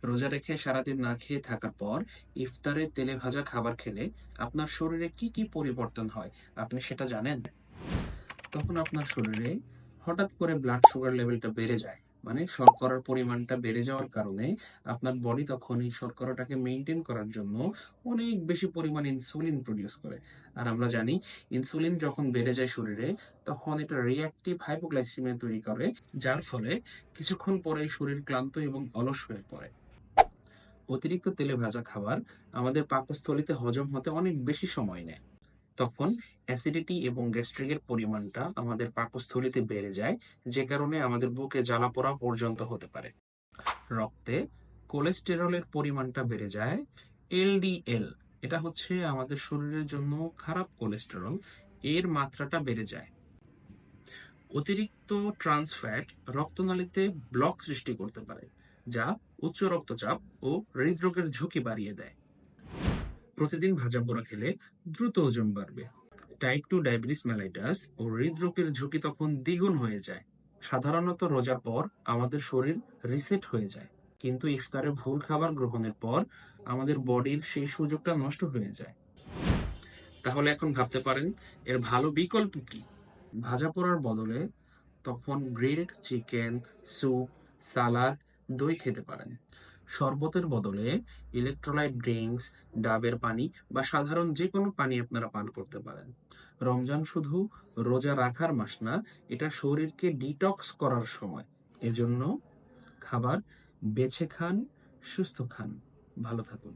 রোজা রেখে সারাদিন না খেয়ে থাকার পর ইফতারে তেলে ভাজা খাবার খেলে আপনার শরীরে কি কি পরিবর্তন হয় আপনি সেটা জানেন? তখন আপনার শরীরে হঠাৎ করে ব্লাড সুগার লেভেলটা বেড়ে যায়। মানে শর্করার পরিমাণটা বেড়ে যাওয়ার কারণে আপনার বডি তখন এই শর্করাটাকে মেইনটেইন করার জন্য অনেক বেশি পরিমাণ ইনসুলিন প্রডিউস করে। আর আমরা জানি ইনসুলিন যখন বেড়ে যায় শরীরে, তখন এটা রিঅ্যাক্টিভ হাইপোগ্লাইসেমিয়া তৈরি করে, যার ফলে কিছুক্ষণ পরেই শরীর ক্লান্ত এবং অলস হয়ে পড়ে। অতিরিক্ত তেলে ভাজা খাবার আমাদের পাকস্থলীতে হজম হতে অনেক বেশি সময় নেয়। তখন অ্যাসিডিটি এবং গ্যাস্ট্রিকের পরিমাণটা আমাদের পাকস্থলীতে বেড়ে যায়, যে কারণে আমাদের বুকে জ্বালাপোড়া পর্যন্ত হতে পারে। রক্তে কোলেস্টেরলের পরিমাণটা বেড়ে যায়। এলডিএল, এটা হচ্ছে আমাদের শরীরের জন্য খারাপ কোলেস্টেরল, এর মাত্রাটা বেড়ে যায়। অতিরিক্ত ট্রান্স ফ্যাট রক্তনালীতে ব্লক সৃষ্টি করতে পারে, যা উচ্চ রক্তচাপ ও হৃদরোগের ঝুঁকি বাড়িয়ে দেয়। প্রতিদিন ভাজাপোড়া খেলে দ্রুত ওজন বাড়বে। টাইপ 2 ডায়াবেটিস মেলাইটাস ও হৃদরোগের ঝুঁকি তখন দ্বিগুণ হয়ে যায়। সাধারণত রোজার পর আমাদের শরীর রিসেট হয়ে যায়, কিন্তু ইফতারে ভুল খাবার গ্রহণের পর আমাদের বডির সেই সুযোগটা নষ্ট হয়ে যায়। তাহলে এখন ভাবতে পারেন, এর ভালো বিকল্প কি? ভাজা পোড়ার বদলে তখন গ্রিলড চিকেন, স্যুপ, সালাদ, দই খেতে পারেন। শরবতের বদলে ইলেকট্রোলাইট ড্রিঙ্কস, ডাবের পানি বা সাধারণ যে কোনো পানি আপনারা পান করতে পারেন। রমজান শুধু রোজা রাখার মাস না, এটা শরীরকে ডিটক্স করার সময়। এজন্য খাবার বেছে খান, সুস্থ খান, ভালো থাকুন।